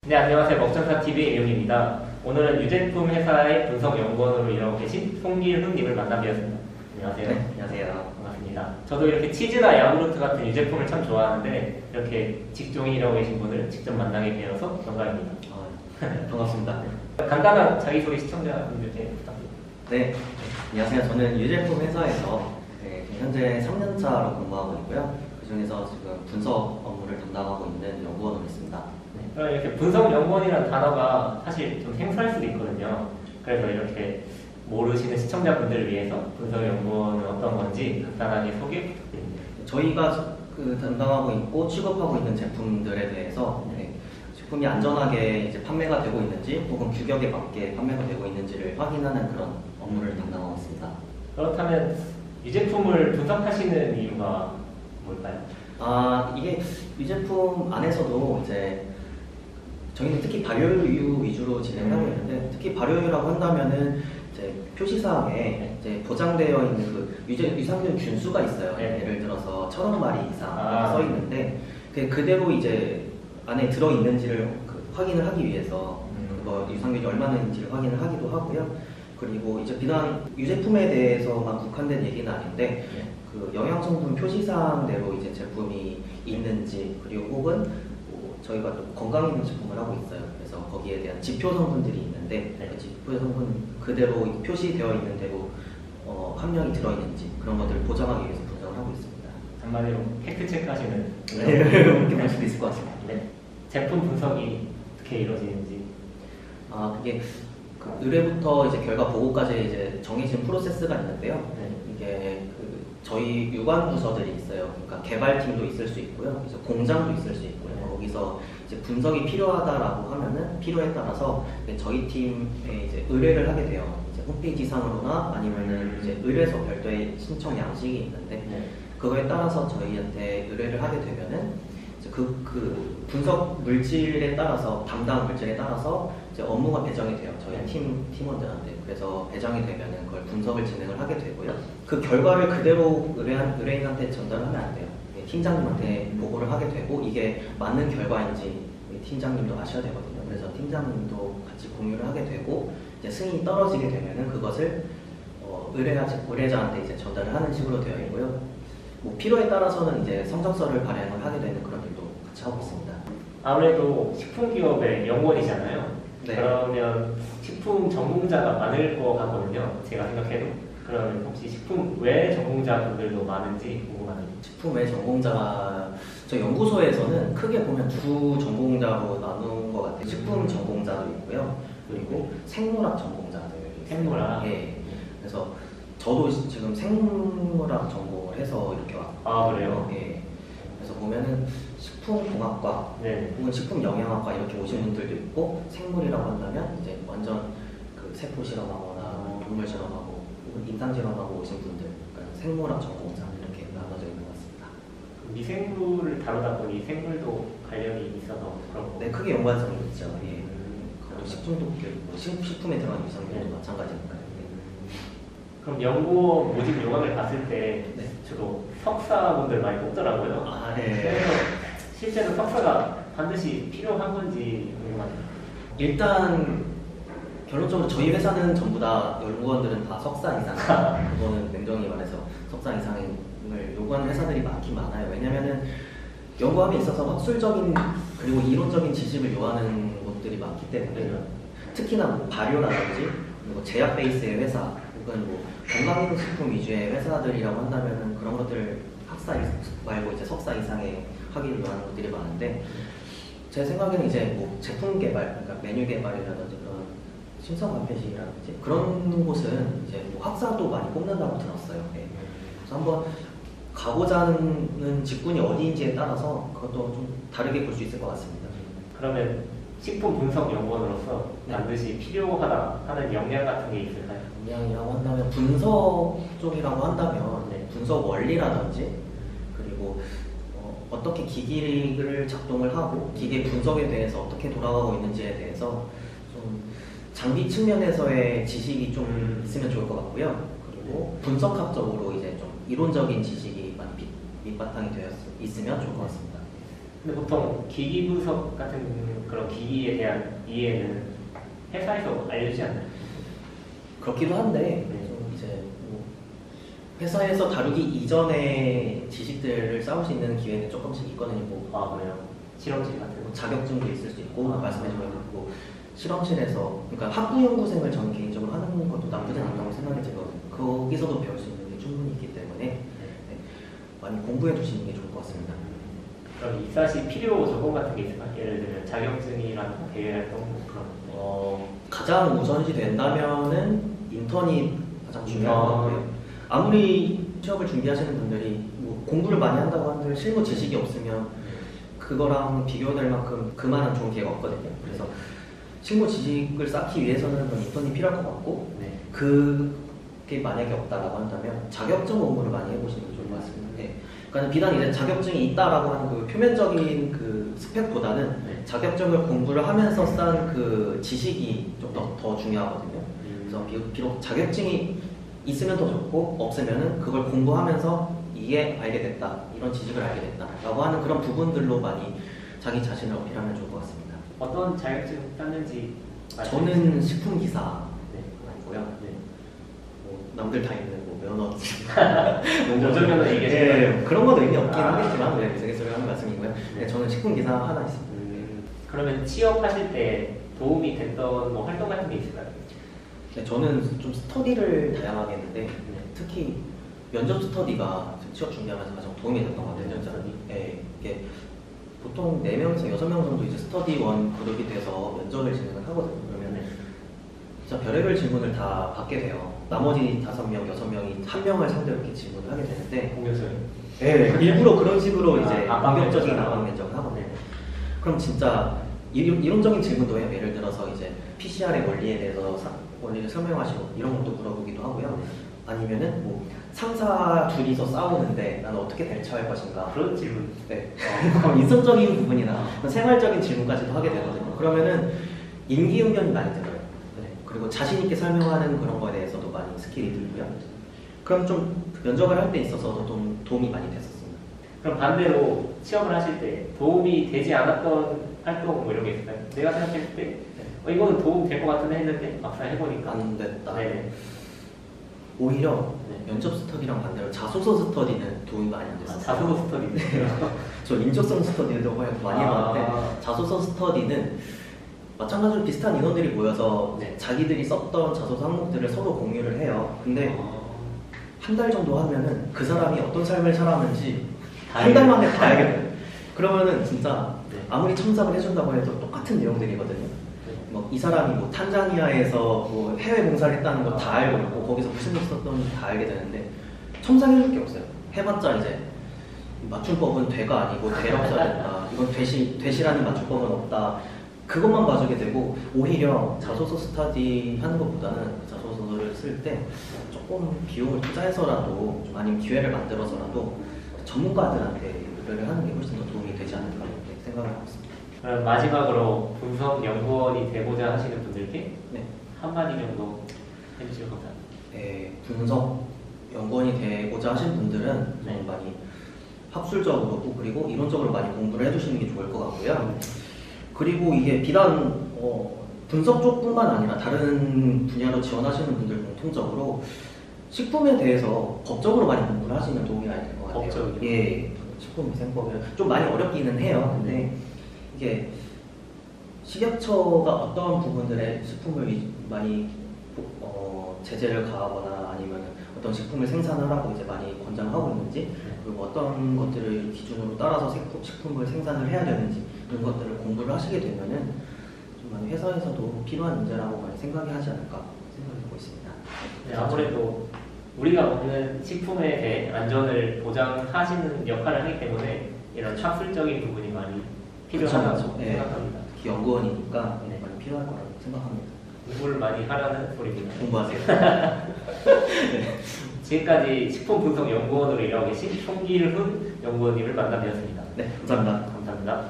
네, 안녕하세요. 먹전사TV의 이용입니다. 오늘은 유제품 회사의 분석연구원으로 일하고 계신 송길훈님을 만나뵙었습니다. 안녕하세요. 네, 안녕하세요. 반갑습니다. 저도 이렇게 치즈나 야구르트 같은 유제품을 참 좋아하는데 이렇게 직종에 일하고 계신 분을 직접 만나게 되어서 영광입니다. 반갑습니다. 간단한 자기소개 시청자분들께 부탁드립니다. 네, 안녕하세요. 저는 유제품 회사에서 현재 3년차로 근무하고 있고요. 그 중에서 지금 분석 업무를 담당하고 있는 연구원으로 있습니다. 네, 이렇게 분석연구원이라는 단어가 사실 좀 생소할 수도 있거든요. 그래서 이렇게 모르시는 시청자분들을 위해서 분석연구원은 어떤 건지 간단하게 소개 부탁드립니다. 저희가 담당하고 있고 취급하고 있는 제품들에 대해서 제품이 안전하게 이제 판매가 되고 있는지 혹은 규격에 맞게 판매가 되고 있는지를 확인하는 그런 업무를 담당하고 있습니다. 그렇다면 이 제품을 분석하시는 이유가 뭘까요? 이게 이 제품 안에서도 이제 저희는 특히 발효유 위주로 진행하고 있는데, 특히 발효유라고 한다면은 이제 표시사항에 이제 보장되어 있는 그 유산균 균수가 있어요. 예를 들어서 1000마리 이상 써 있는데 그대로 이제 안에 들어 있는지를 확인을 하기 위해서 그거 유산균이 얼마나 있는지를 확인을 하기도 하고요. 그리고 이제 비단 유제품에 대해서만 국한된 얘기는 아닌데 그 영양성분 표시사항대로 이제 제품이 있는지, 그리고 혹은 저희가 또 건강기능 제품을 하고 있어요. 그래서 거기에 대한 지표 성분들이 있는데 그 지표 성분 그대로 표시되어 있는 대로 함량이 들어있는지 그런 것들을 보장하기 위해서 분석을 하고 있습니다. 한마디로 팩트 체크하시는 그렇게 볼 수도 있을 것 같습니다. 네. 제품 분석이 어떻게 이루어지는지. 그게 의뢰부터 이제 결과 보고까지 이제 정해진 프로세스가 있는데요. 이게 저희 유관 부서들이 있어요. 그러니까 개발팀도 있을 수 있고요. 그래서 공장도 있을 수 있고요. 거기서 이제 분석이 필요하다라고 하면은 필요에 따라서 저희 팀에 이제 의뢰를 하게 돼요. 이제 홈페이지 상으로나 아니면은 이제 의뢰서 별도의 신청 양식이 있는데 그거에 따라서 저희한테 의뢰를 하게 되면은 이제 그 분석 물질에 따라서 담당 물질에 따라서 이제 업무가 배정이 돼요. 저희 팀원들한테. 그래서 배정이 되면은 그걸 분석을 진행을 하게 되고요. 그 결과를 그대로 의뢰인한테 전달하면 안 돼요. 팀장님한테 보고를 하게 되고 이게 맞는 결과인지 팀장님도 아셔야 되거든요. 그래서 팀장님도 같이 공유를 하게 되고 이제 승인이 떨어지게 되면은 그것을 의뢰자한테 이제 전달을 하는 식으로 되어 있고요. 뭐 필요에 따라서는 이제 성적서를 발행을 하게 되는 그런 일도 같이 하고 있습니다. 아무래도 식품기업의 연구원이잖아요. 네. 그러면 식품 전공자가 많을 것 같거든요. 제가 생각해도. 그러면 혹시 식품 외 전공자분들도 많은지 궁금하네요. 식품 외 전공자가 저 연구소에서는 크게 보면 두 전공자로 나눈 것 같아요. 식품 전공자도 있고요. 그리고 생물학 전공자도 있어요. 생물학? 예. 그래서 저도 지금 생물학 전공을 해서 이렇게 왔고. 그래요? 예. 그래서 보면은 식품공학과 혹은 식품영양학과 이렇게 오신 분들도 있고, 생물이라고 한다면 이제 완전 그 세포 실험하거나 동물 실험하고 임상 실험하고 오신 분들, 그러니까 생물학 전공자 이렇게 나눠져 있는 것 같습니다. 미생물을 다루다 보니 생물도 관련이 있어서 그런 거. 네, 크게 연관성이 있죠. 예. 그것도 식중독들, 식품에 들어간 유산균도 마찬가지니까요. 그럼 연구원 모집 요강을 봤을 때 주로 석사분들 많이 뽑더라고요. 네. 그래서 실제로 석사가 반드시 필요한 건지 궁금합니다. 일단 결론적으로 저희 회사는 전부 다 연구원들은 다 석사 이상, 그거는 냉정히 말해서 석사 이상을 요구하는 회사들이 많긴 많아요. 왜냐면은 연구함에 있어서 학술적인 그리고 이론적인 지식을 요하는 곳들이 많기 때문에 특히나 뭐 발효라든지 그리고 제약 베이스의 회사 혹은 뭐 건강기능식품 위주의 회사들이라고 한다면은 그런 것들 학사 말고 이제 석사 이상의 학위를 요하는 것들이 많은데, 제 생각에는 이제 뭐 제품 개발, 그러니까 메뉴 개발이라든지 그런 신성 발표식이라든지 그런 곳은 이제 뭐 학사도 많이 뽑는다고 들었어요. 그래서 한번 가고자 하는 직군이 어디인지에 따라서 그것도 좀 다르게 볼 수 있을 것 같습니다. 그러면 식품 분석 연구원으로서 반드시 필요하다 하는 역량 같은 게 있을까요? 역량이라고 한다면 분석 쪽이라고 한다면 분석 원리라든지 그리고 어떻게 기기를 작동을 하고 기계 분석에 대해서 어떻게 돌아가고 있는지에 대해서 좀 장비 측면에서의 지식이 좀 있으면 좋을 것 같고요. 그리고 분석학적으로 이제 좀 이론적인 지식이 많이 밑바탕이 되어 있으면 좋을 것 같습니다. 근데 보통 기기 분석 같은 그런 기기에 대한 이해는 회사에서 알려주지 않나요? 그렇기도 한데 네. 좀 이제 뭐 회사에서 다루기 이전에 지식들을 쌓을 수 있는 기회는 조금씩 있거든요. 뭐 아, 그래요? 실험실 같은 거? 자격증도 있을 수 있고 아. 말씀해주신 뭐 실험실에서 그러니까 학부 연구생을 저는 개인적으로 하는 것도 나쁘지 않다고 생각이 들거든요. 거기서도 배울 수 있는 게 충분히 있기 때문에 네, 많이 공부해 주시는 게 좋을 것 같습니다. 그럼 입사시 필요 조건 같은 게 있을까요? 예를 들면 자격증이랑 대외활동 그런 가장 우선시 된다면은 인턴이 가장 중요한 것 같고요. 아무리 취업을 준비하시는 분들이 뭐 공부를 많이 한다고 한들 실무 지식이 없으면 그거랑 비교될 만큼 그만한 좋은 기회가 없거든요. 그래서 실무 지식을 쌓기 위해서는 인턴이 필요할 것 같고 네. 그게 만약에 없다라고 한다면 자격증 공부를 많이 해보시는 게 좋을 것 같습니다. 네. 그러니까 비단 이제 자격증이 있다라고 하는 그 표면적인 그 스펙보다는 네. 자격증을 공부를 하면서 쌓은 그 지식이 좀 더 중요하거든요. 그래서 비록 자격증이 있으면 더 좋고 없으면은 그걸 공부하면서 이게 알게 됐다, 이런 지식을 알게 됐다라고 하는 그런 부분들로 많이 자기 자신을 어필하면 좋을 것 같습니다. 어떤 자격증 땄는지 저는 식품기사 네. 아니고요. 네. 뭐 남들 다 있는 뭐 면허, 운전면허 이게 네, 그런 것도 의미 없긴 아. 하겠지만 네, 우스갯소리 하는 말씀이고요. 네, 저는 식품기사 하나 있습니다. 그러면 취업하실 때 도움이 됐던 뭐 활동 같은 게 있을까요? 네, 저는 좀 스터디를 다양하게 했는데 네. 특히 면접 스터디가 취업 준비하면서 가장 도움이 됐던 것 같아요. 면접 스터디? 네, 이게 보통 4명에서 6명 정도 이제 스터디원 그룹이 돼서 면접을 진행을 하거든요. 그러면 진짜 별의별 질문을 다 받게 돼요. 나머지 5명, 6명이 한 명을 상대로 이렇게 질문을 하게 되는데 공교수요? 네, 일부러 그런 식으로 이제 압박 공격적인 면접. 압박 면접을 하거든요. 네. 그럼 진짜 이론적인 질문도 해요. 예를 들어서 이제 PCR의 원리에 대해서 원리를 설명하시고 이런 것도 물어보기도 하고요. 아니면은 뭐 상사 둘이서 싸우는데 나는 어떻게 대처할 것인가. 그런 질문. 네. 인성적인 부분이나 생활적인 질문까지도 하게 되거든요. 그러면은 임기응변이 많이 들어요. 네. 그리고 자신 있게 설명하는 그런 거에 대해서도 많이 스킬이 들고요. 그럼 좀 면접을 할 때 있어서도 좀 도움이 많이 됐었습니다. 그럼 반대로 취업을 하실 때 도움이 되지 않았던 활동 뭐 이런 게 있을까요? 내가 생각했을 때 이거는 도움 될 것 같은데 했는데 막상 해보니까 안 됐다. 네. 오히려 네. 면접 스터디랑 반대로 자소서 스터디는 도움이 많이 안 됐어요. 자소서 스터디네. 저 인적성 스터디도 많이 해봤는데 자소서 스터디는 마찬가지로 비슷한 인원들이 모여서 네. 자기들이 썼던 자소서 항목들을 서로 공유를 해요. 근데 한 달 정도 하면은 그 사람이 어떤 삶을 살았는지 한 달 만에 다 알게 돼요. 그러면은 진짜 네. 아무리 첨삭을 해준다고 해도 똑같은 내용들이거든요. 뭐 이 사람이 뭐 탄자니아에서 뭐 해외 봉사를 했다는 거 다 알고 있고 거기서 무슨 일 있었던지 다 알게 되는데 첨삭해줄 게 없어요. 해봤자 이제 맞춤법은 되가 아니고 되라고 써야 된다. 이건 되시라는 맞춤법은 없다. 그것만 봐주게 되고 오히려 자소서 스터디 하는 것보다는 자소서를 쓸 때 조금 비용을 투자해서라도 좀 아니면 기회를 만들어서라도 전문가들한테 의뢰를 하는 게 훨씬 더 도움이 되지 않을까 이렇게 생각을 하고 있습니다. 그럼 마지막으로 분석 연구원이 되고자 하시는 분들께 네. 한마디 정도 해주시면 감사합니다. 네, 분석 연구원이 되고자 하신 분들은 네. 좀 많이 학술적으로 그리고 이론적으로 많이 공부를 해두시는 게 좋을 것 같고요. 그리고 이게 비단 분석 쪽뿐만 아니라 다른 분야로 지원하시는 분들 공통적으로 식품에 대해서 법적으로 많이 공부를 하시면 도움이 많이 될 것 같아요. 법적이요? 예, 식품위생법이 좀 많이 어렵기는 해요. 근데 이게 식약처가 어떤 부분들에 식품을 많이 제재를 가하거나 아니면 어떤 식품을 생산하라고 이제 많이 권장하고 있는지 그리고 어떤 것들을 기준으로 따라서 식품을 생산을 해야 되는지 이런 것들을 공부를 하시게 되면은 좀 많이 회사에서도 필요한 문제라고 많이 생각이 하지 않을까 생각하고 있습니다. 네, 아무래도 우리가 먹는 식품에 대해 안전을 보장하시는 역할을 하기 때문에 이런 학술적인 부분이 많이 필요하다고 그쵸, 네. 생각합니다. 특히 연구원이니까 네. 많이 필요할 거라고 생각합니다. 공부를 많이 하라는 소리입니다. 공부하세요. 지금까지 식품분석연구원으로 일하고 계신 송길훈 연구원님을 만나뵈었습니다. 네, 감사합니다. 감사합니다.